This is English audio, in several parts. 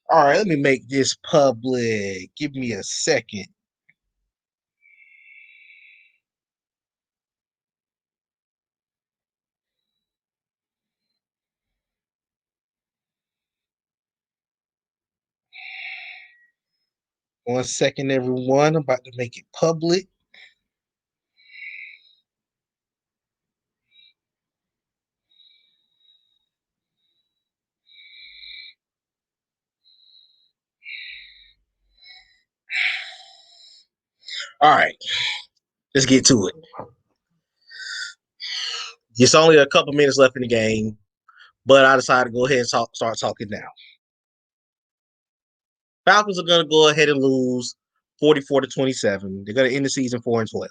All right, let me make this public. Give me a second. One second, everyone. I'm about to make it public. All right, let's get to it. It's only a couple minutes left in the game, but I decided to go ahead and start talking now. Falcons are going to go ahead and lose 44-27. They're going to end the season 4-12.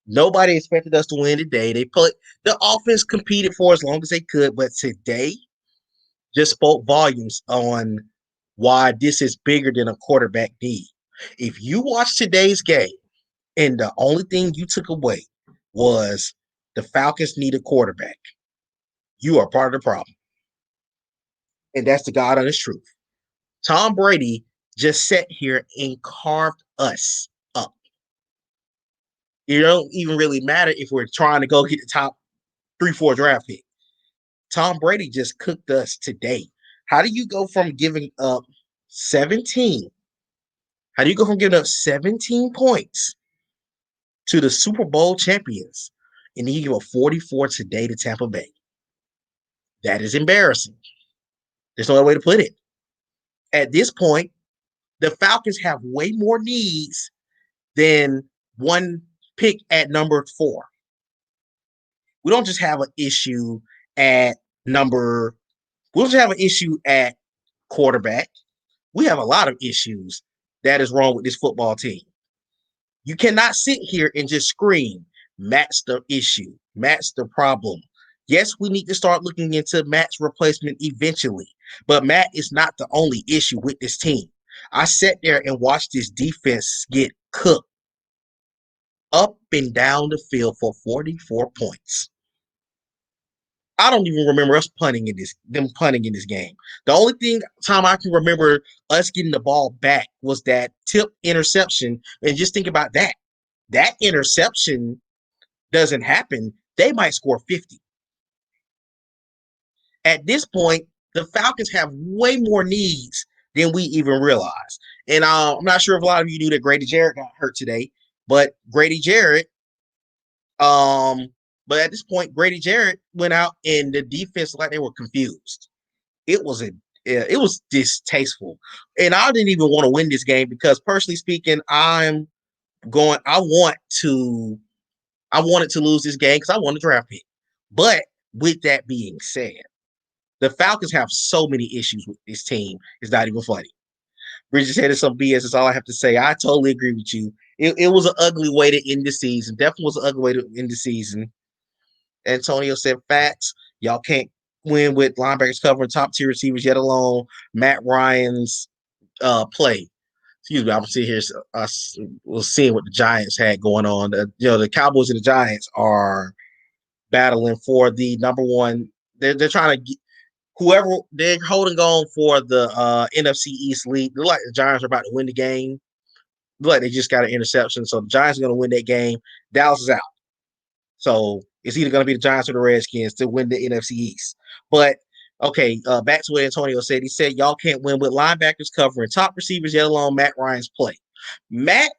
Nobody expected us to win today. The offense competed for as long as they could, but today just spoke volumes on why this is bigger than a quarterback need. If you watch today's game and the only thing you took away was the Falcons need a quarterback, you are part of the problem. And that's the God honest truth. Tom Brady just sat here and carved us up. It don't even really matter if we're trying to go get the top 3-4 draft pick. Tom Brady just cooked us today. How do you go from giving up 17? How do you go from giving up 17 points to the Super Bowl champions and then you give up 44 today to Tampa Bay? That is embarrassing. There's no other way to put it. At this point, the Falcons have way more needs than one pick at number 4. We don't just have an issue at number, we don't just have an issue at quarterback. We have a lot of issues that is wrong with this football team. You cannot sit here and just scream, Matt's the issue, Matt's the problem. Yes, we need to start looking into Matt's replacement eventually, but Matt is not the only issue with this team. I sat there and watched this defense get cooked up and down the field for 44 points. I don't even remember them punting in this game. The only time I can remember us getting the ball back was that tip interception. And just think about that. That interception doesn't happen. They might score 50. At this point, the Falcons have way more needs than we even realize. And I'm not sure if a lot of you knew that Grady Jarrett got hurt today, but um, at this point, Grady Jarrett went out and the defense like they were confused. It was distasteful, and I didn't even want to win this game because personally speaking, going. I wanted to lose this game because I want to draft pick. But with that being said, the Falcons have so many issues with this team. It's not even funny. Bridges said it's some BS. That's all I have to say. I totally agree with you. It was an ugly way to end the season. Definitely was an ugly way to end the season. Antonio said facts. Y'all can't win with linebackers covering top tier receivers, yet alone Matt Ryan's play. Excuse me, I'm sitting here was seeing what the Giants had going on. The Cowboys and the Giants are battling for the number one. They're trying to get whoever they're holding on for the NFC East lead. They're like the Giants are about to win the game. They're like they just got an interception, so the Giants are going to win that game. Dallas is out. So it's either going to be the Giants or the Redskins to win the NFC East. But okay, back to what Antonio said. He said y'all can't win with linebackers covering top receivers, yet alone Matt Ryan's play. Matt,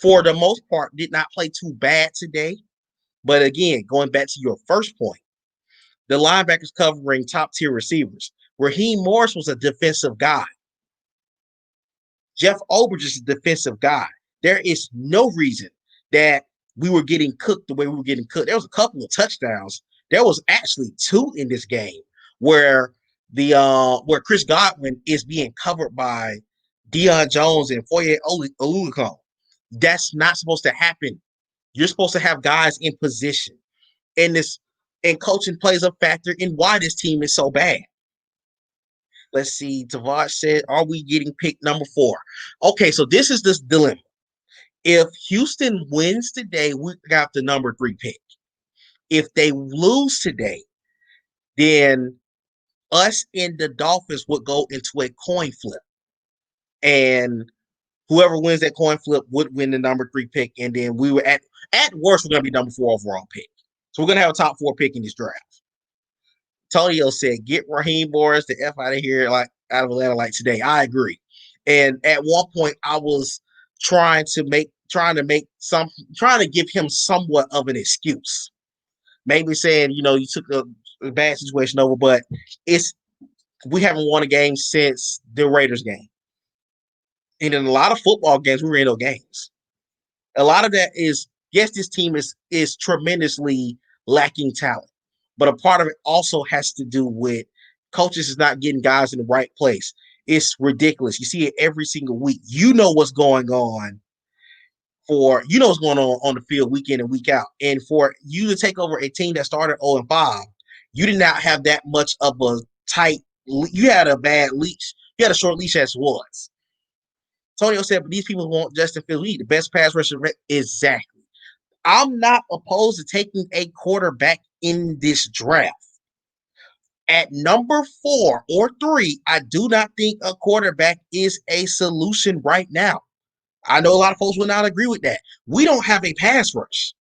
for the most part, did not play too bad today. But again, going back to your first point, the linebackers covering top tier receivers. Raheem Morris was a defensive guy. Jeff Ulbrich is a defensive guy. There is no reason that we were getting cooked the way we were getting cooked. There was a couple of touchdowns. There was actually 2 in this game where where Chris Godwin is being covered by Deion Jones and Foye Oluokun. That's not supposed to happen. You're supposed to have guys in position. And coaching plays a factor in why this team is so bad. Let's see. Tavash said, "Are we getting picked number 4?" Okay, so this is this dilemma. If Houston wins today, we got the number 3 pick. If they lose today, then us and the Dolphins would go into a coin flip, and whoever wins that coin flip would win the number 3 pick, and then we were at worst we're gonna be number 4 overall pick. So we're gonna have a top 4 pick in this draft. Tonio said, "Get Raheem Morris the f out of here, like out of Atlanta, like today." I agree. And at one point, I was trying to give him somewhat of an excuse. Maybe saying, you took a bad situation over, but it's we haven't won a game since the Raiders game, and in a lot of football games, we were in those games. A lot of that is, yes, this team is tremendously lacking talent, but a part of it also has to do with coaches is not getting guys in the right place. It's ridiculous. You see it every single week. What's going what's going on the field week in and week out. And for you to take over a team that started 0-5, you did not have that much of a tight. You had a bad leash. You had a short leash as was. Tonio said, but these people want Justin Fields, the best pass rusher. Exactly. I'm not opposed to taking a quarterback in this draft. At number 4 or 3, I do not think a quarterback is a solution right now. I know a lot of folks will not agree with that. We don't have a pass rush.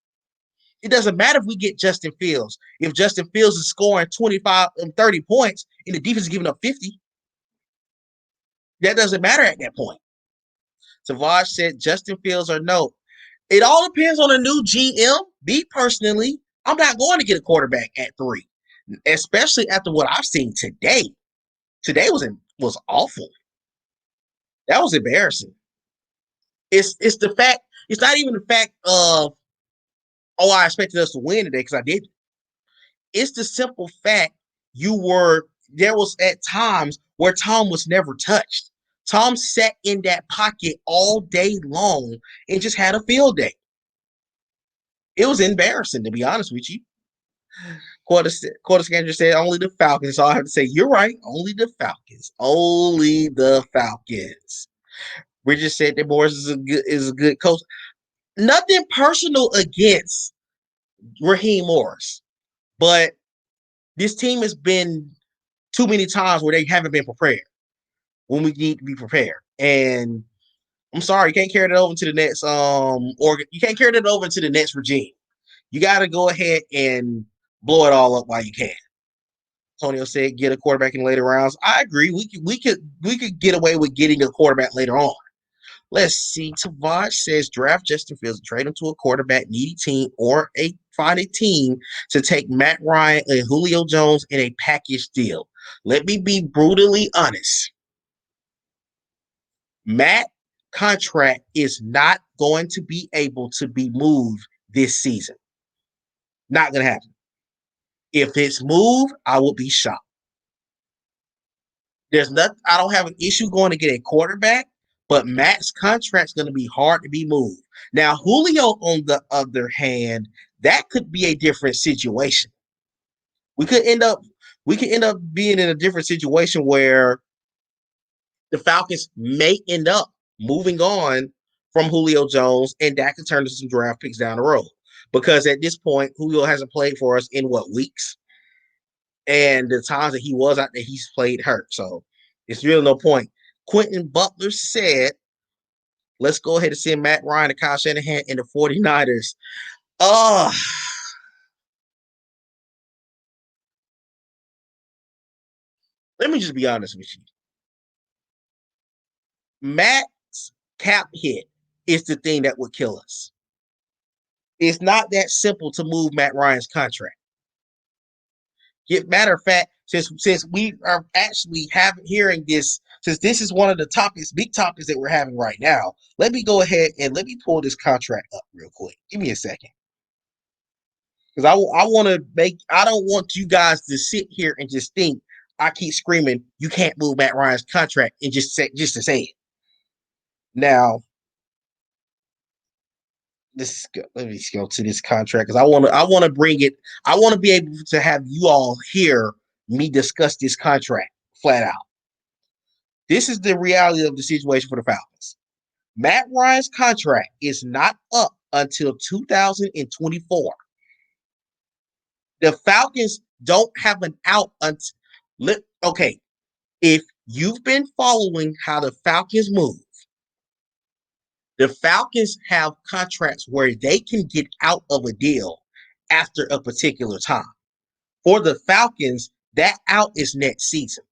It doesn't matter if we get Justin Fields. If Justin Fields is scoring 25 and 30 points and the defense is giving up 50, that doesn't matter at that point. Savage said Justin Fields or no. It all depends on a new GM. Me personally, I'm not going to get a quarterback at 3, especially after what I've seen today. Today was awful. That was embarrassing. It's the fact. It's not even the fact of I expected us to win today because I didn't. It's the simple fact there was at times where Tom was never touched. Tom sat in that pocket all day long and just had a field day. It was embarrassing, to be honest with you. Quarter Scanger said only the Falcons. So I have to say, you're right. Only the Falcons. Only the Falcons. Bridget said that Morris is a good coach. Nothing personal against Raheem Morris, but this team has been too many times where they haven't been prepared when we need to be prepared. And I'm sorry, you can't carry that over to the next you can't carry that over to the next regime. You got to go ahead and blow it all up while you can. Antonio said, "Get a quarterback in later rounds." I agree. We could get away with getting a quarterback later on. Let's see. Tavash says, "Draft Justin Fields, trade him to a quarterback needy team or find a team to take Matt Ryan and Julio Jones in a package deal." Let me be brutally honest. Matt contract is not going to be able to be moved this season. Not going to happen. If it's moved, I will be shocked. I don't have an issue going to get a quarterback, but Matt's contract's going to be hard to be moved. Now, Julio, on the other hand, that could be a different situation. We could end up being in a different situation where the Falcons may end up moving on from Julio Jones, and that could turn into some draft picks down the road. Because at this point, Julio hasn't played for us in weeks? And the times that he was out there, he's played hurt. So it's really no point. Quentin Butler said, let's go ahead and send Matt Ryan to Kyle Shanahan and the 49ers. Let me just be honest with you. Matt's cap hit is the thing that would kill us. It's not that simple to move Matt Ryan's contract. Matter of fact, since we are actually hearing this, since this is one of the big topics that we're having right now, let me go ahead and let me pull this contract up real quick. Give me a second. Because I don't want you guys to sit here and just think I keep screaming, you can't move Matt Ryan's contract and just to say it. Now, let me go to this contract because I want to bring it. I want to be able to have you all hear me discuss this contract flat out. This is the reality of the situation for the Falcons. Matt Ryan's contract is not up until 2024. The Falcons don't have an out until Okay, if you've been following how the Falcons move, the Falcons have contracts where they can get out of a deal after a particular time. For the Falcons, that out is next season.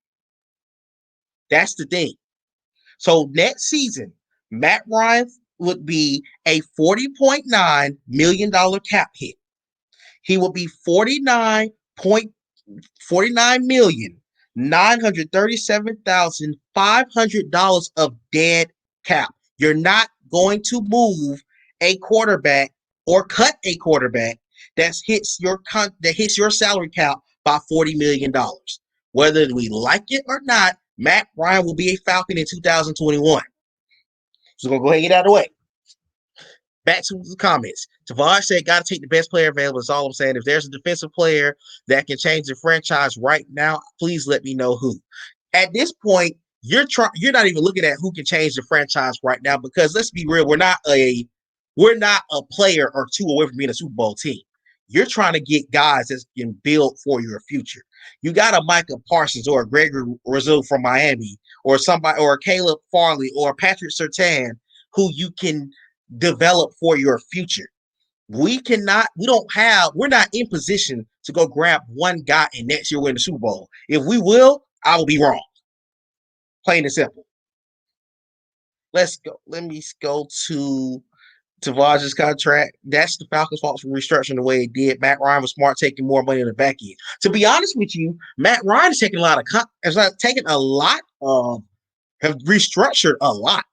That's the thing. So next season, Matt Ryan would be a $40.9 million cap hit. He will be 49.937,500 of dead cap. You're not going to move a quarterback or cut a quarterback that hits your salary cap by $40 million. Whether we like it or not, Matt Ryan will be a Falcon in 2021. So we're gonna go ahead and get out of the way. Back to the comments. Tavares said, "Got to take the best player available." That's all I'm saying. If there's a defensive player that can change the franchise right now, please let me know who. At this point, you're not even looking at who can change the franchise right now, because let's be real, we're not a player or two away from being a Super Bowl team. You're trying to get guys that can build for your future. You got a Micah Parsons or a Gregory Rousseau from Miami, or somebody, or a Caleb Farley or Patrick Surtain, who you can develop for your future. We're not in position to go grab one guy and next year win the Super Bowl. If we will, I will be wrong. Plain and simple. Let's go. Let me go to Tavares' contract. That's the Falcons' fault for restructuring the way it did. Matt Ryan was smart, taking more money in the back end. To be honest with you, Matt Ryan is taking have restructured a lot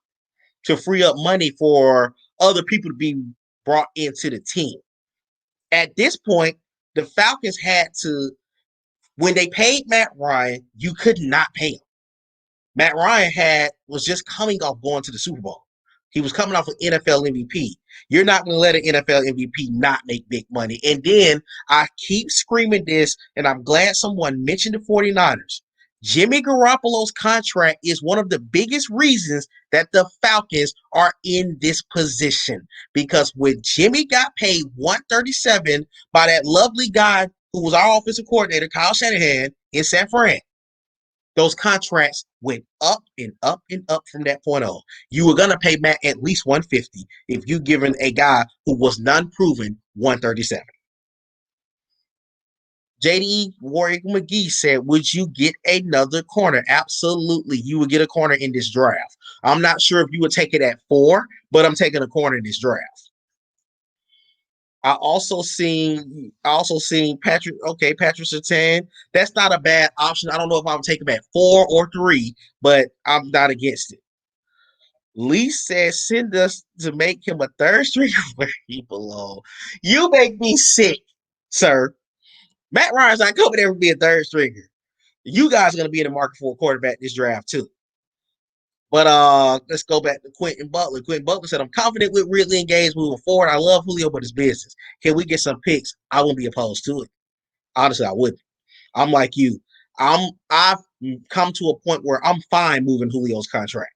to free up money for other people to be brought into the team. At this point, the Falcons had to, when they paid Matt Ryan, you could not pay him. Matt Ryan was just coming off going to the Super Bowl. He was coming off an NFL MVP. You're not going to let an NFL MVP not make big money. And then I keep screaming this, and I'm glad someone mentioned the 49ers. Jimmy Garoppolo's contract is one of the biggest reasons that the Falcons are in this position. Because when Jimmy got paid $137 by that lovely guy who was our offensive coordinator, Kyle Shanahan, in San Fran, those contracts went up and up and up from that point on. You were going to pay Matt at least $150 if you given a guy who was non-proven $137. JD Warwick McGee said, "Would you get another corner?" Absolutely. You would get a corner in this draft. I'm not sure if you would take it at 4, but I'm taking a corner in this draft. I also seen Patrick Surtain. That's not a bad option. I don't know if I would take him at 4 or 3, but I'm not against it. Lee says, "Send us to make him a third stringer where he belongs." You make me sick, sir. Matt Ryan's not coming there to be a third stringer. You guys are going to be in the market for a quarterback this draft too. But let's go back to Quentin Butler. Quentin Butler said, "I'm confident with Ridley and Gaines moving forward. I love Julio, but it's business. Can we get some picks?" I wouldn't be opposed to it. Honestly, I wouldn't. I'm like you. I've come to a point where I'm fine moving Julio's contract.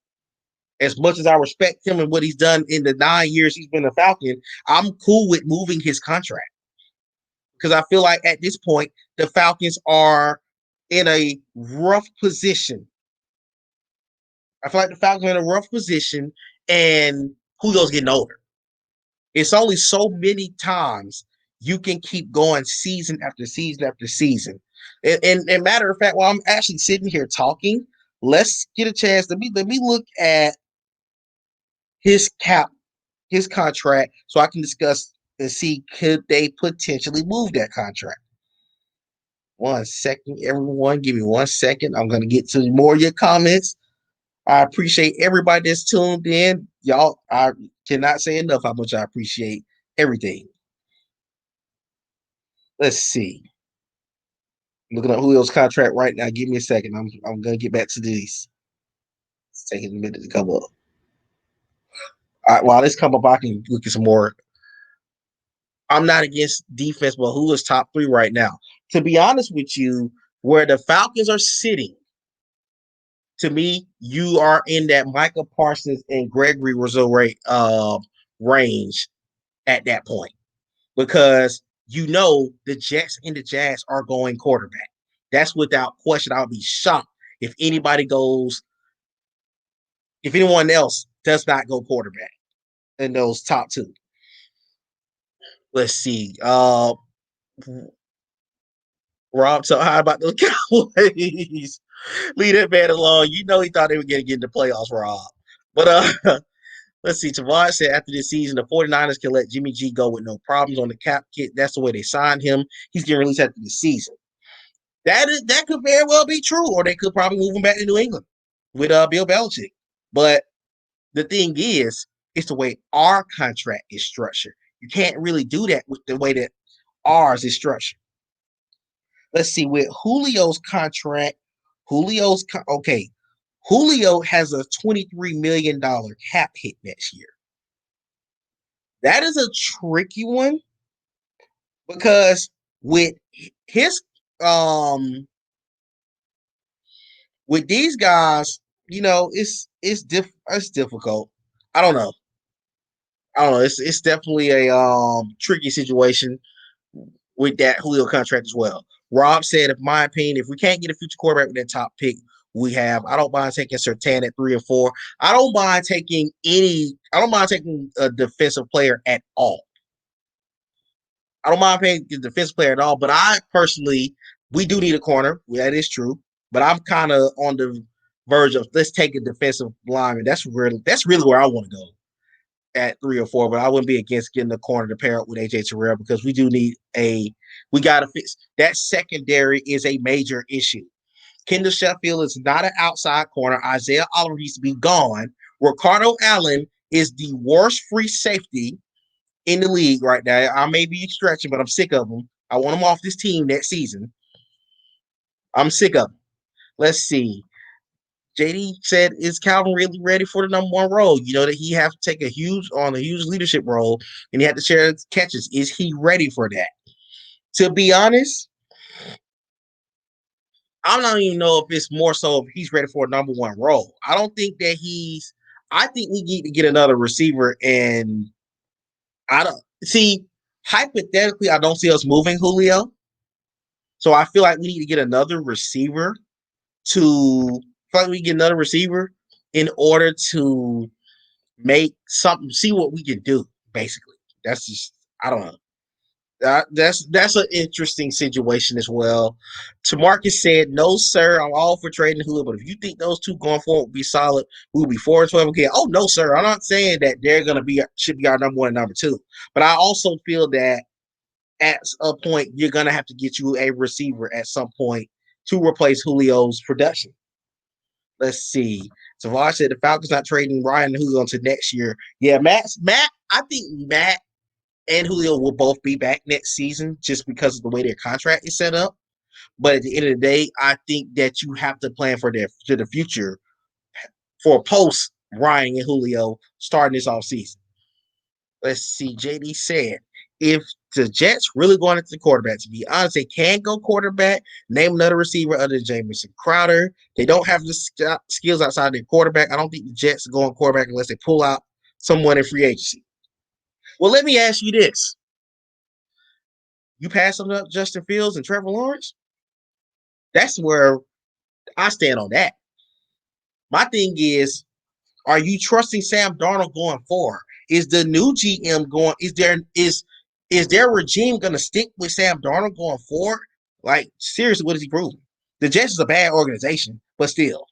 As much as I respect him and what he's done in the 9 years he's been a Falcon, I'm cool with moving his contract. Because I feel like at this point, the Falcons are in a rough position. I feel like the Falcons are in a rough position, and Julio's getting older. It's only so many times you can keep going season after season after season. And matter of fact, while I'm actually sitting here talking, let's get a chance. Let me look at his contract, so I can discuss and see could they potentially move that contract. 1 second, everyone. Give me 1 second. I'm gonna get to more of your comments. I appreciate everybody that's tuned in. Y'all, I cannot say enough how much I appreciate everything. Let's see. Looking at Julio's contract right now. Give me a second. I'm gonna get back to these. It's taking a minute to come up. All right, while this come up, I can look at some more. I'm not against defense, but who is top 3 right now? To be honest with you, where the Falcons are sitting, to me, you are in that Micah Parsons and Gregory Rousseau range at that point, because you know the Jets and the Jazz are going quarterback. That's without question. I would be shocked if if anyone else does not go quarterback in those top two. Let's see. Rob, so how about those Cowboys? Leave that man alone. You know he thought they were going to get in the playoffs, Rob. But let's see. Tavares said after this season, the 49ers can let Jimmy G go with no problems on the cap kit. That's the way they signed him. He's getting released after the season. That could very well be true, or they could probably move him back to New England with Bill Belichick. But the thing is, it's the way our contract is structured. You can't really do that with the way that ours is structured. Let's see, with Julio's contract, okay. Julio has a $23 million cap hit next year. That is a tricky one because with his with these guys, it's difficult. I don't know. It's definitely a tricky situation with that Julio contract as well. Rob said, in my opinion, if we can't get a future quarterback with that top pick we have, I don't mind taking Surtain at 3 or 4. I don't mind taking a defensive player at all. I don't mind paying the defensive player at all, but I personally, we do need a corner. That is true. But I'm kind of on the verge of let's take a defensive lineman. That's really where I want to go at 3 or 4, but I wouldn't be against getting a corner to pair up with AJ Terrell because we got to fix that secondary is a major issue. Kendall Sheffield is not an outside corner. Isaiah Oliver needs to be gone. Ricardo Allen is the worst free safety in the league right now. I may be stretching, but I'm sick of him. I want him off this team next season. I'm sick of him. Let's see. JD said, "Is Calvin really ready for the number one role? You know that he have to take a huge leadership role, and he had to share catches. Is he ready for that? To be honest, I don't even know if it's more so if he's ready for a number one role. I don't think that he's. I think we need to get another receiver, and I don't see. Hypothetically, I don't see us moving Julio, so I feel like we need to get another receiver to. I feel like we get another receiver in order to make something, see what we can do. Basically, that's just I don't know. That's an interesting situation as well. Tamarcus said, "No, sir, I'm all for trading Julio, but if you think those two going forward will be solid, we'll be 4-12 again." Oh no, sir, I'm not saying that they're gonna should be our number one and number two, but I also feel that at a point you're gonna have to get you a receiver at some point to replace Julio's production. Let's see. Savage said the Falcons not trading Ryan and Julio until next year. Yeah, Matt. I think Matt and Julio will both be back next season just because of the way their contract is set up. But at the end of the day, I think that you have to plan for the future for post Ryan and Julio starting this off season. Let's see. JD said, if the Jets really going into the quarterback, to be honest, they can go quarterback. Name another receiver other than Jamison Crowder. They don't have the skills outside their quarterback. I don't think the Jets are going quarterback unless they pull out someone in free agency. Well, let me ask you this. You pass them up Justin Fields and Trevor Lawrence? That's where I stand on that. My thing is, are you trusting Sam Darnold going forward? Is the new GM going? Is their regime going to stick with Sam Darnold going forward? Like seriously, what is he proving? The Jets is a bad organization, but still.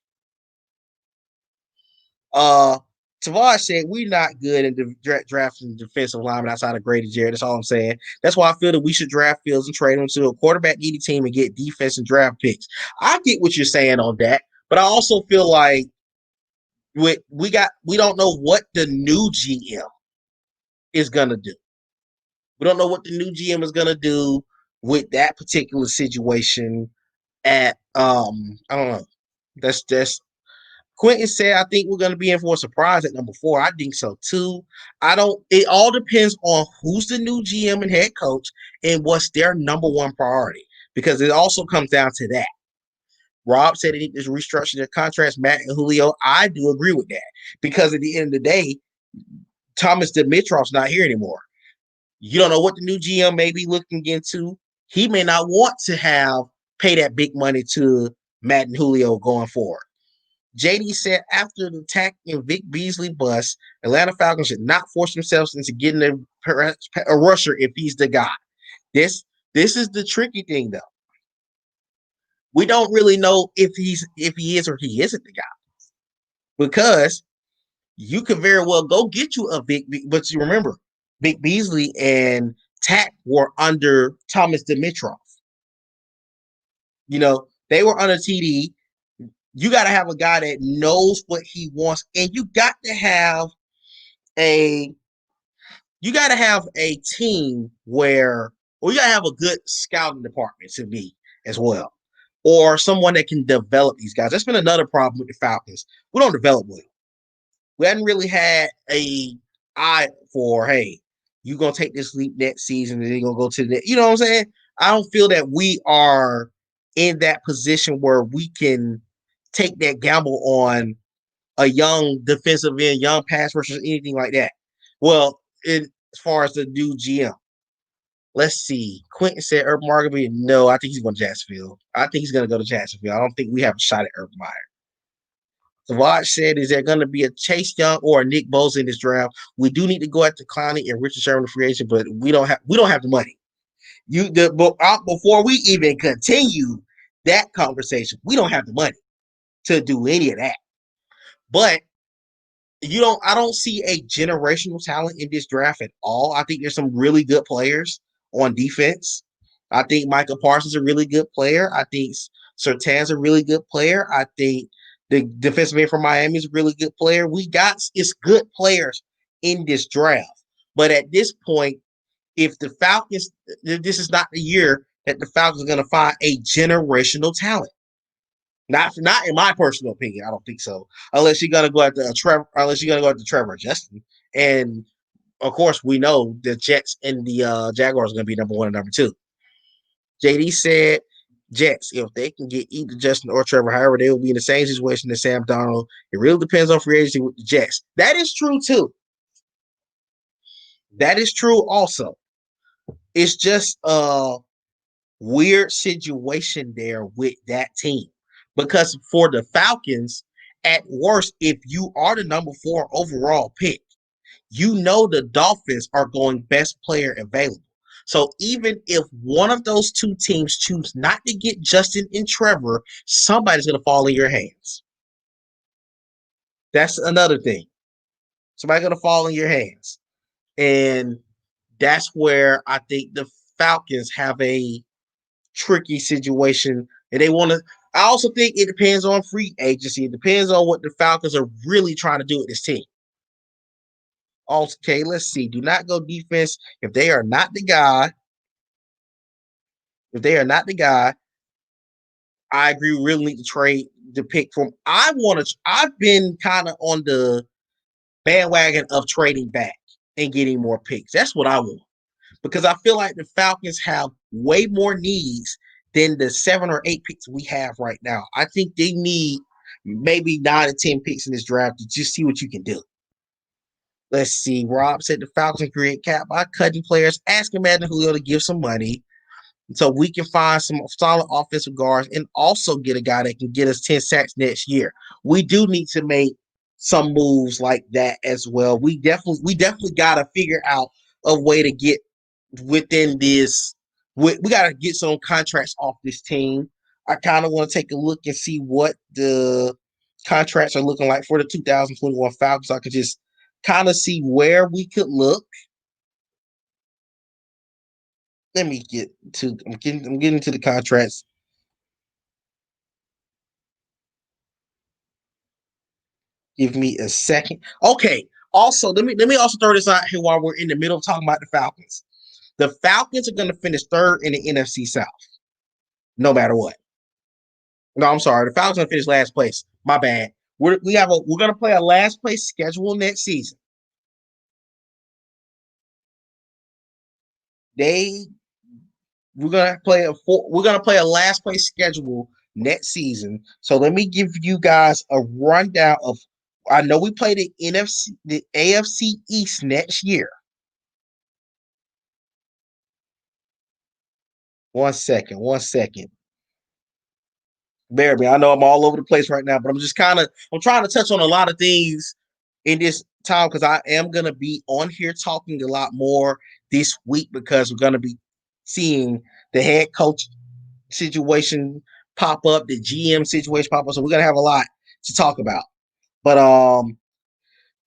Tavares said we're not good in drafting defensive linemen outside of Grady Jarrett. That's all I'm saying. That's why I feel that we should draft Fields and trade him to a quarterback needy team and get defense and draft picks. I get what you're saying on that, but I also feel like we don't know what the new GM is gonna do. We don't know what the new GM is gonna do with that particular situation. At I don't know. That's Quentin said, I think we're going to be in for a surprise at number 4. I think so too. It all depends on who's the new GM and head coach and what's their number one priority because it also comes down to that. Rob said they need to restructure their contracts, Matt and Julio. I do agree with that because at the end of the day, Thomas Dimitrov's not here anymore. You don't know what the new GM may be looking into. He may not want to have pay that big money to Matt and Julio going forward. JD said after the attack in Vic Beasley bust, Atlanta Falcons should not force themselves into getting a rusher if he's the guy. This this is the tricky thing though. We don't really know if he is or he isn't the guy because you could very well go get you a but you remember Vic Beasley and Tack were under Thomas Dimitrov. They were under TD. You got to have a guy that knows what he wants, and you got to have a team where, well, you got to have a good scouting department to me as well, or someone that can develop these guys. That's been another problem with the Falcons. We don't develop well. We hadn't really had a eye for, hey, you're gonna take this leap next season and then you're gonna go to the, you know what I'm saying? I don't feel that we are in that position where we can take that gamble on a young defensive end, young pass rushers, anything like that. Well, as far as the new GM, let's see. Quentin said Urban Meyer. No, I think he's going to Jacksonville. I think he's going to go to Jacksonville. I don't think we have a shot at Urban Meyer. Savage said, is there going to be a Chase Young or a Nick Bosa in this draft? We do need to go after Clowney and Richard Sherman free agent, but we don't have the money. Before we even continue that conversation, we don't have the money to do any of that. But I don't see a generational talent in this draft at all. I think there's some really good players on defense. I think Michael Parsons is a really good player. I think Surtain's a really good player. I think the defensive end from Miami is a really good player. It's good players in this draft. But at this point, if the Falcons, this is not the year that the Falcons are going to find a generational talent. Not in my personal opinion. I don't think so. Unless you're gonna go after Trevor Justin, and of course we know the Jets and the Jaguars are gonna be number one and number two. JD said Jets, if they can get either Justin or Trevor, however, they will be in the same situation as Sam Darnold. It really depends on free agency with the Jets. That is true too. That is true also. It's just a weird situation there with that team. Because for the Falcons, at worst, if you are the number 4 overall pick, you know the Dolphins are going best player available. So even if one of those two teams choose not to get Justin and Trevor, somebody's going to fall in your hands. That's another thing. Somebody's going to fall in your hands. And that's where I think the Falcons have a tricky situation. And I also think it depends on free agency. It depends on what the Falcons are really trying to do with this team. Okay, let's see. Do not go defense if they are not the guy. If they are not the guy, I agree. We really need to trade the pick from. I've been kind of on the bandwagon of trading back and getting more picks. That's what I want because I feel like the Falcons have way more needs than the 7 or 8 picks we have right now. I think they need maybe 9 or 10 picks in this draft to just see what you can do. Let's see. Rob said the Falcons create cap by cutting players, asking Madden Julio to give some money so we can find some solid offensive guards and also get a guy that can get us 10 sacks next year. We do need to make some moves like that as well. We definitely got to figure out a way to get within this. We got to get some contracts off this team. I kind of want to take a look and see what the contracts are looking like for the 2021 Falcons. So I could just kind of see where we could look. Let me I'm getting to the contracts. Give me a second. Okay. Also, let me also throw this out here while we're in the middle of talking about the Falcons. The Falcons are going to finish third in the NFC South, no matter what. No, I'm sorry. The Falcons are going to finish last place. My bad. We're going to play a last place schedule next season. We're going to play a last place schedule next season. So let me give you guys a rundown of. I know we play the AFC East next year. One second. Bear me. I know I'm all over the place right now, but I'm trying to touch on a lot of things in this time because I am gonna be on here talking a lot more this week because we're gonna be seeing the head coach situation pop up, the GM situation pop up. So we're gonna have a lot to talk about. But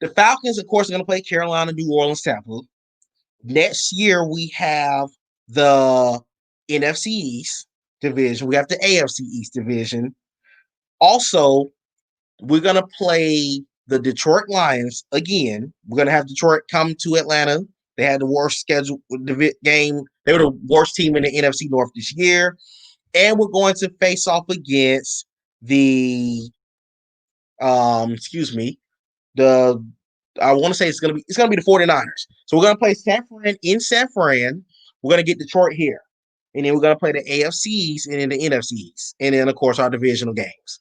the Falcons, of course, are gonna play Carolina, New Orleans, Tampa. Next year we have the NFC East division. We have the AFC East division. Also, we're going to play the Detroit Lions again. We're going to have Detroit come to Atlanta. They had the worst schedule game. They were the worst team in the NFC North this year. And we're going to face off against the excuse me, the I want to say it's gonna be the 49ers. So we're gonna play San Fran in San Fran. We're gonna get Detroit here. And then we're gonna play the AFCs and then the NFCs. And then of course our divisional games.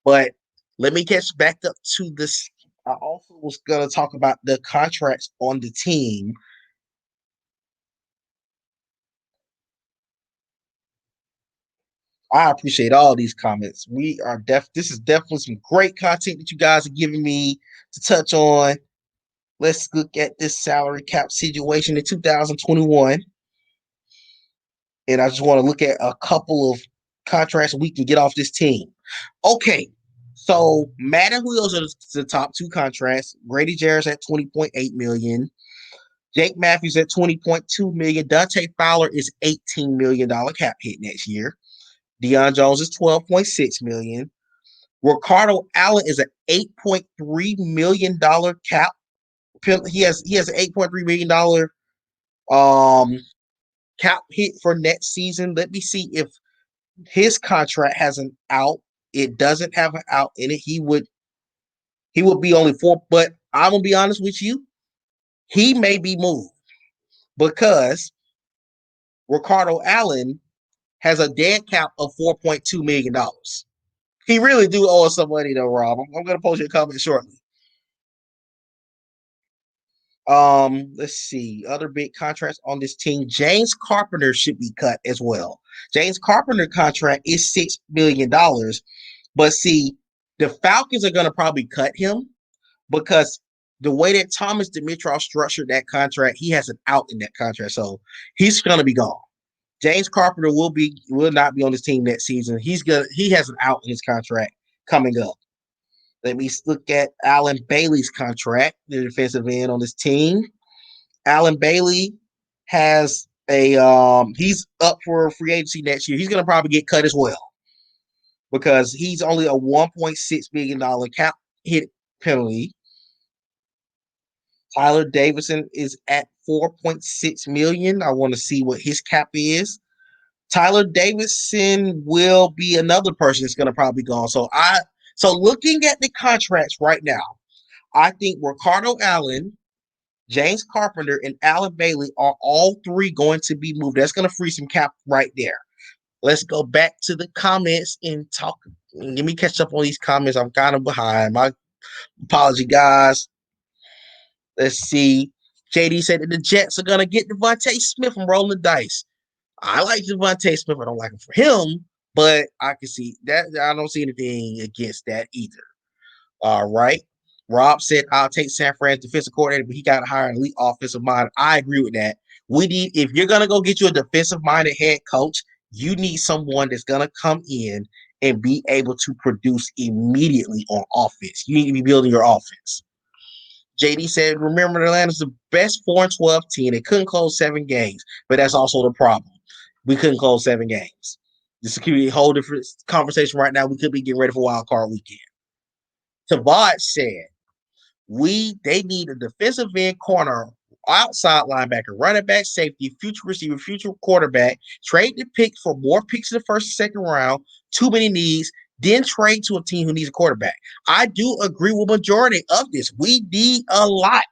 But let me catch back up to this. I also was gonna talk about the contracts on the team. I appreciate all these comments. This is definitely some great content that you guys are giving me to touch on. Let's look at this salary cap situation in 2021. And I just want to look at a couple of contracts we can get off this team. Okay, so Madden Wheels are the top two contracts. Grady Jarrett's at 20.8 million. Jake Matthews at 20.2 million. Dante Fowler is $18 million cap hit next year. Deion Jones is 12.6 million. Ricardo Allen is an $8.3 million cap. He has an $8.3 million cap hit for next season. Let me see if his contract has an out. It doesn't have an out in it. He would be only four, but I'm gonna be honest with you. He may be moved because Ricardo Allen has a dead cap of $4.2 million. He really do owe us some money though, Rob. I'm gonna post your comment shortly. Let's see. Other big contracts on this team. James Carpenter should be cut as well. James Carpenter contract is $6 million. But see, the Falcons are gonna probably cut him because the way that Thomas Dimitrov structured that contract, he has an out in that contract. So he's gonna be gone. James Carpenter will not be on this team next season. He has an out in his contract coming up. Let me look at Alan Bailey's contract, the defensive end on this team. Alan Bailey has he's up for free agency next year. He's gonna probably get cut as well because he's only a $1.6 million cap hit penalty. Tyler Davidson is at 4.6 million. I want to see what his cap is. Tyler Davidson will be another person that's going to probably go on. So looking at the contracts right now, I think Ricardo Allen, James Carpenter, and Alan Bailey are all three going to be moved. That's going to free some cap right there. Let's go back to the comments and talk. Let me catch up on these comments. I'm kind of behind. My apology, guys. Let's see. JD said that the Jets are going to get Devontae Smith from rolling the dice. I like Devontae Smith. I don't like him for him, but I can see that. I don't see anything against that either. All right. Rob said, I'll take San Fran's defensive coordinator, but he got to hire an elite offensive mind. I agree with that. If you're going to go get you a defensive minded head coach, you need someone that's going to come in and be able to produce immediately on offense. You need to be building your offense. JD said, remember, Atlanta's the best 4-12 team. They couldn't close 7 games, but that's also the problem. We couldn't close 7 games. This could be a whole different conversation right now. We could be getting ready for wild card weekend. Tavad said, they need a defensive end corner, outside linebacker, running back, safety, future receiver, future quarterback. Trade the pick for more picks in the first and second round. Too many needs. Then trade to a team who needs a quarterback. I do agree with majority of this. We need a lot.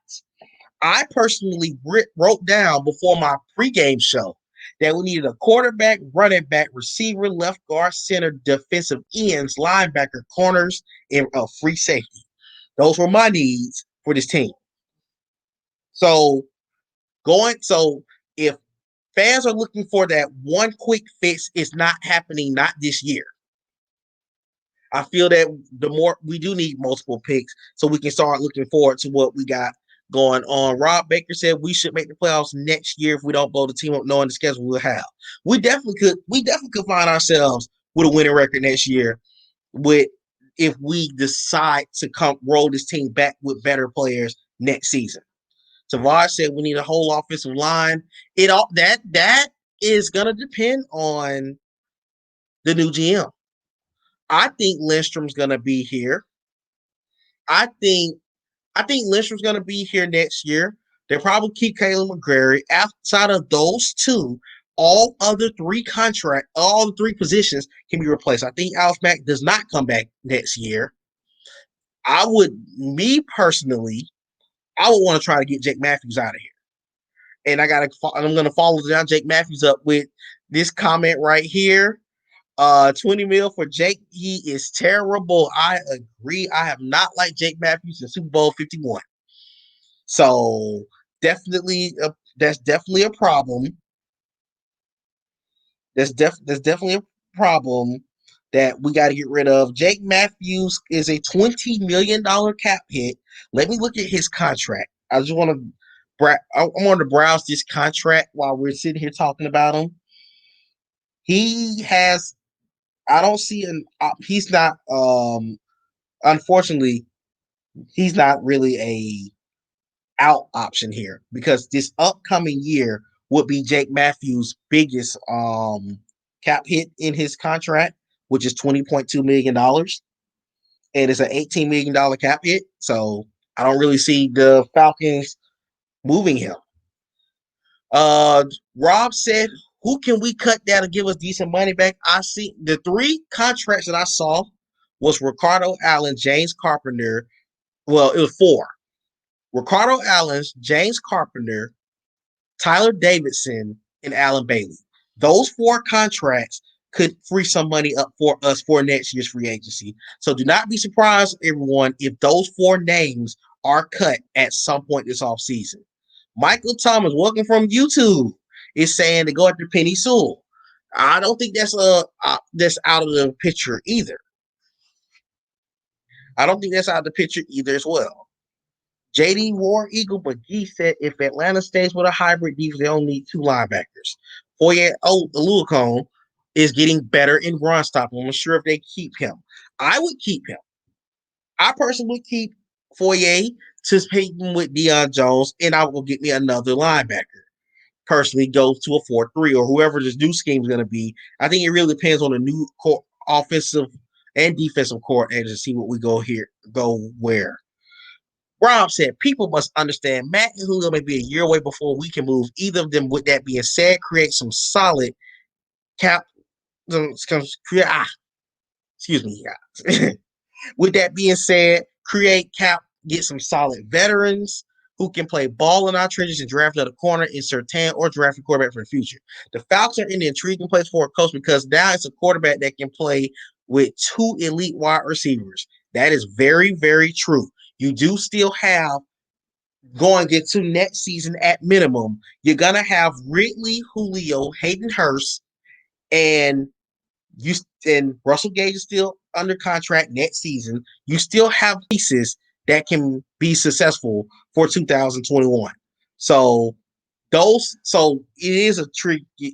I personally wrote down before my pregame show that we needed a quarterback, running back, receiver, left guard, center, defensive ends, linebacker, corners, and a free safety. Those were my needs for this team. So if fans are looking for that one quick fix, it's not happening, not this year. I feel that the more we do need multiple picks so we can start looking forward to what we got going on. Rob Baker said we should make the playoffs next year if we don't blow the team up knowing the schedule we'll have. We definitely could find ourselves with a winning record next year with if we decide to come roll this team back with better players next season. Tavares said we need a whole offensive line. It all that is gonna depend on the new GM. I think Lindstrom's gonna be here. I think I think Lindstrom's gonna be here next year. They'll probably keep Caleb McGrary. Outside of those two, all the three positions can be replaced. I think Alex Mack does not come back next year. Me personally, I would want to try to get Jake Matthews out of here. And I'm gonna follow down Jake Matthews up with this comment right here. 20 mil for Jake. He is terrible. I agree. I have not liked Jake Matthews in Super Bowl 51. So definitely, that's definitely a problem. That's definitely a problem that we got to get rid of. Jake Matthews is a $20 million cap hit. Let me look at his contract. I just want to. I want to browse this contract while we're sitting here talking about him. He has. I don't see an. He's not. Unfortunately, he's not really a out option here because this upcoming year would be Jake Matthews' biggest cap hit in his contract, which is $20.2 million, and it's an $18 million cap hit. So I don't really see the Falcons moving him. Rob said, "Who can we cut down to give us decent money back?" I see the three contracts that I saw was Ricardo Allen, James Carpenter. Well, it was four: Ricardo Allen, James Carpenter, Tyler Davidson, and Alan Bailey. Those four contracts could free some money up for us for next year's free agency. So do not be surprised, everyone, if those four names are cut at some point this offseason. Michael Thomas, welcome from YouTube, is saying to go after Penny Sewell. I don't think that's out of the picture either. I don't think that's out of the picture either as well. JD War Eagle McGee said if Atlanta stays with a hybrid defense, they only need two linebackers. Foye Oluokun is getting better in run stopping. I'm sure if they keep him. I would keep him. I personally would keep Foye to pay him with Deion Jones, and I will get me another linebacker. Personally, go to a 4-3 or whoever this new scheme is going to be. I think it really depends on the new offensive and defensive coordinator to see what we go where. Rob said, people must understand Matt and Julio may be a year away before we can move either of them. With that being said, create some solid cap. Excuse me, guys. With that being said, create cap, get some solid veterans who can play ball in our trenches and draft another corner, insert Tan, or draft a quarterback for the future. The Falcons are in the intriguing place for a coach because now it's a quarterback that can play with two elite wide receivers. That is very, very true. You do still have going into next season at minimum. You're gonna have Ridley, Julio, Hayden Hurst, and you and Russell Gage is still under contract next season. You still have pieces that can be successful for 2021. So it is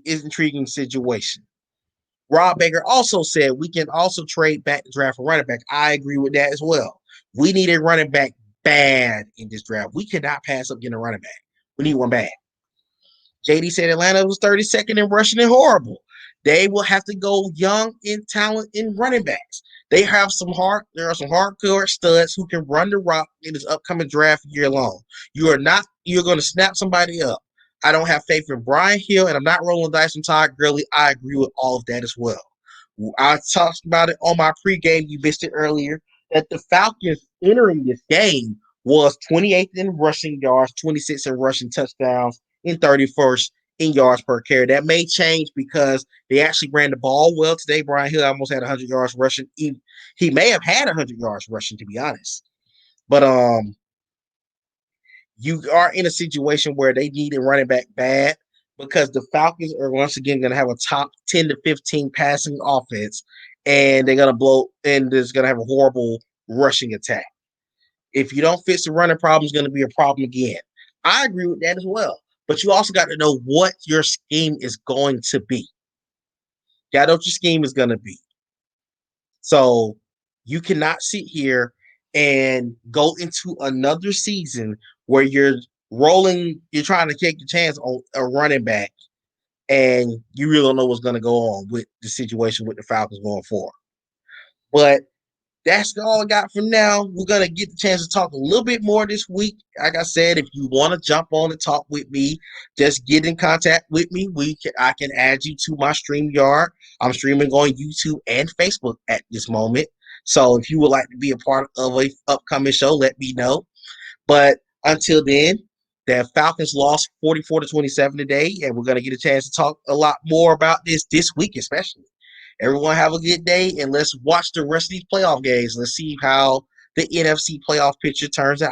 intriguing situation. Rob Baker also said we can also trade back to draft a running back. I agree with that as well. We need a running back bad in this draft. We cannot pass up getting a running back. We need one bad. JD said Atlanta was 32nd in rushing and horrible. They will have to go young in talent in running backs. There are some hardcore studs who can run the rock in this upcoming draft year long. You're going to snap somebody up. I don't have faith in Brian Hill, and I'm not rolling dice on Todd Gurley. I agree with all of that as well. I talked about it on my pregame. You missed it earlier that the Falcons entering this game was 28th in rushing yards, 26th in rushing touchdowns, and 31st in yards per carry. That may change because they actually ran the ball well today. Brian Hill almost had 100 yards rushing. He may have had 100 yards rushing, to be honest. But you are in a situation where they need a running back bad because the Falcons are once again going to have a top 10 to 15 passing offense. and they're gonna blow, and there's gonna have a horrible rushing attack. If you don't fix the running problem, it's gonna be a problem again. I agree with that as well. But you also got to know what your scheme is going to be. You gotta know what your scheme is gonna be. So you cannot sit here and go into another season where you're trying to take your chance on a running back, and you really don't know what's going to go on with the situation with the Falcons going forward. But that's all I got for now. We're gonna get the chance to talk a little bit more this week. Like I said, if you want to jump on and talk with me, just get in contact with me. I can add you to my StreamYard. I'm streaming on YouTube and Facebook at this moment. So if you would like to be a part of a upcoming show, let me know. But until then, the Falcons lost 44-27 today, and we're gonna get a chance to talk a lot more about this week, especially. Everyone have a good day, and let's watch the rest of these playoff games. Let's see how the NFC playoff picture turns out.